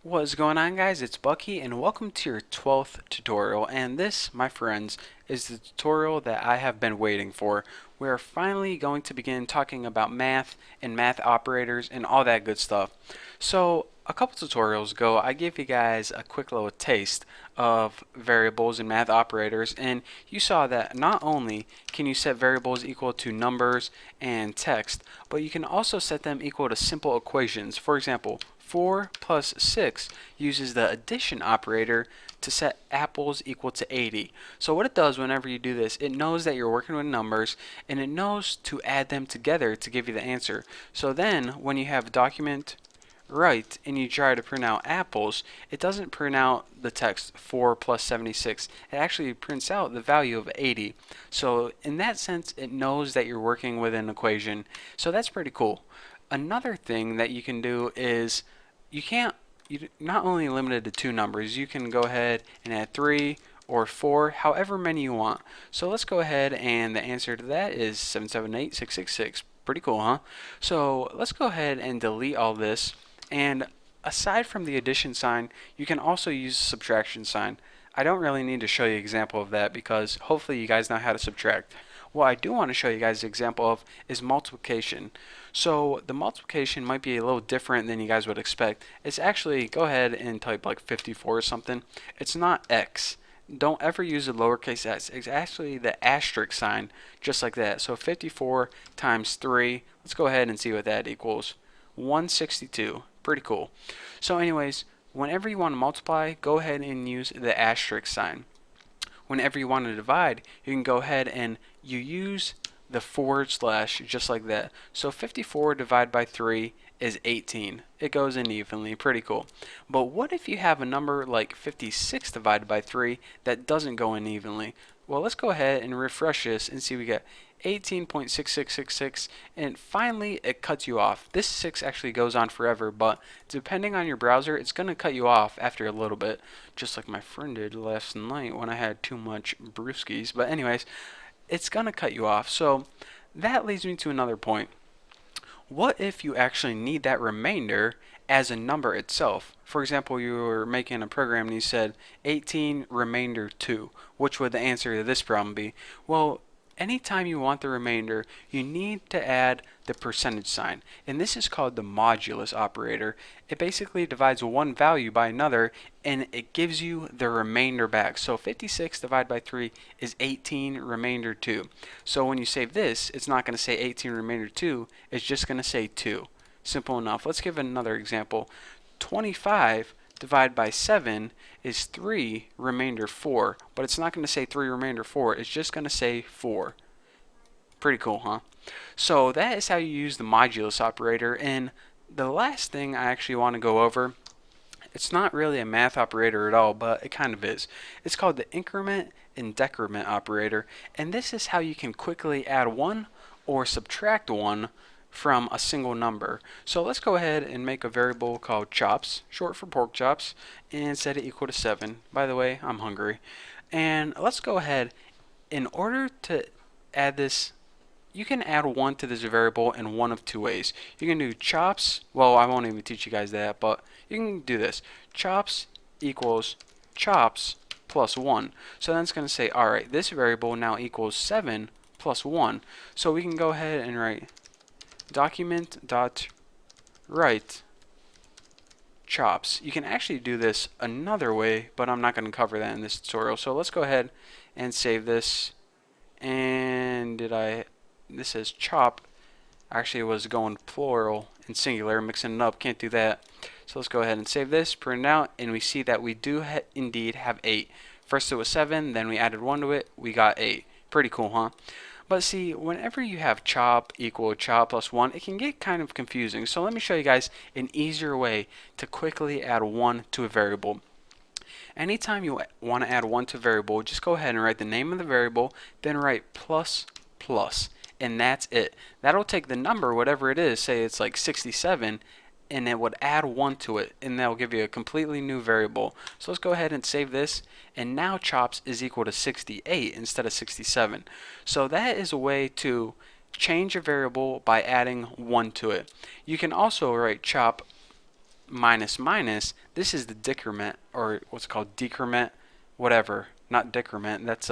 What's going on, guys? It's Bucky and welcome to your 12th tutorial, and this, my friends, is the tutorial that I have been waiting for. We are finally going to begin talking about math and math operators and all that good stuff. So a couple tutorials ago I gave you guys a quick little taste of variables and math operators, and you saw that not only can you set variables equal to numbers and text, but you can also set them equal to simple equations. For example, 4 plus 6 uses the addition operator to set apples equal to 80. So what it does whenever you do this, it knows that you're working with numbers and it knows to add them together to give you the answer. So then when you have document write and you try to print out apples, it doesn't print out the text 4 plus 76. It actually prints out the value of 80. So in that sense, it knows that you're working with an equation. So that's pretty cool. Another thing that you can do is you're not only limited to two numbers, you can go ahead and add 3 or 4, however many you want. So let's go ahead, and the answer to that is 778666. Pretty cool, huh? So let's go ahead and delete all this. And aside from the addition sign, you can also use the subtraction sign. I don't really need to show you an example of that because hopefully you guys know how to subtract. What I do want to show you guys an example of is multiplication. So the multiplication might be a little different than you guys would expect. It's actually, go ahead and type like 54 or something. It's not x. Don't ever use a lowercase s. It's actually the asterisk sign, just like that. So 54 times 3, let's go ahead and see what that equals. 162. Pretty cool. So anyways, whenever you want to multiply, go ahead and use the asterisk sign. Whenever you want to divide, you can go ahead and you use the forward slash just like that. So 54 divided by 3 is 18. It goes in evenly, pretty cool. But what if you have a number like 56 divided by 3 that doesn't go in evenly? Well, let's go ahead and refresh this and see we get 18.6666, and finally it cuts you off. This 6 actually goes on forever, but depending on your browser, it's going to cut you off after a little bit, just like my friend did last night when I had too much brewskis. But anyways, it's going to cut you off. So that leads me to another point. What if you actually need that remainder as a number itself? For example, you were making a program and you said 18 remainder 2. Which would the answer to this problem be? Well, anytime you want the remainder, you need to add the percentage sign, and this is called the modulus operator. It basically divides one value by another and it gives you the remainder back. So 56 divided by 3 is 18 remainder 2. So when you save this, it's not going to say 18 remainder 2, it's just going to say 2. Simple enough. Let's give another example. 25 divided by 7 is 3 remainder 4, but it's not going to say 3 remainder 4, it's just going to say 4. Pretty cool, huh? So that is how you use the modulus operator. And the last thing I actually want to go over, it's not really a math operator at all, but it kind of is. It's called the increment and decrement operator, and this is how you can quickly add 1 or subtract 1 from a single number. So let's go ahead and make a variable called chops, short for pork chops, and set it equal to 7. By the way, I'm hungry. And let's go ahead, in order to add this, you can add 1 to this variable in one of two ways. You can do chops, well, I won't even teach you guys that, but you can do this. Chops equals chops plus 1. So then it's going to say, alright, this variable now equals 7 plus 1. So we can go ahead and write document.write chops. You can actually do this another way, but I'm not going to cover that in this tutorial. So let's go ahead and save this. And this says chop. Actually, it was going plural and singular, mixing it up. Can't do that. So let's go ahead and save this, print it out, and we see that we do indeed have 8. First it was 7, then we added 1 to it, we got 8. Pretty cool, huh? But see, whenever you have chop equal chop plus 1, it can get kind of confusing. So let me show you guys an easier way to quickly add 1 to a variable. Anytime you want to add 1 to a variable, just go ahead and write the name of the variable, then write plus plus, and that's it. That'll take the number, whatever it is, say it's like 67, and it would add 1 to it, and that'll give you a completely new variable. So let's go ahead and save this, and now chops is equal to 68 instead of 67. So that is a way to change a variable by adding 1 to it. You can also write chop minus minus, this is the decrement, or what's called decrement, whatever. Not decrement. That's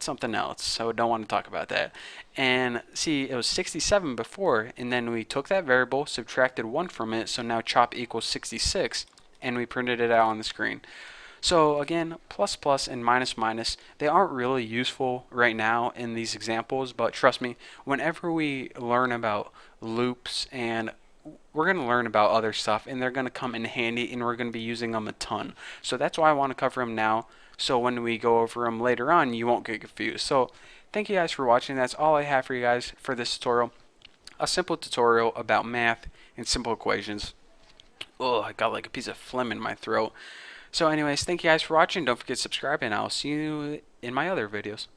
something else, so don't want to talk about that. And see, it was 67 before, and then we took that variable, subtracted 1 from it, so now chop equals 66, and we printed it out on the screen. So again, plus plus and minus minus, they aren't really useful right now in these examples, but trust me, whenever we learn about loops, and we're going to learn about other stuff, and they're going to come in handy, and we're going to be using them a ton. So that's why I want to cover them now, so when we go over them later on, you won't get confused. So thank you guys for watching. That's all I have for you guys for this tutorial. A simple tutorial about math and simple equations. Oh, I got like a piece of phlegm in my throat. So anyways, thank you guys for watching. Don't forget to subscribe, and I'll see you in my other videos.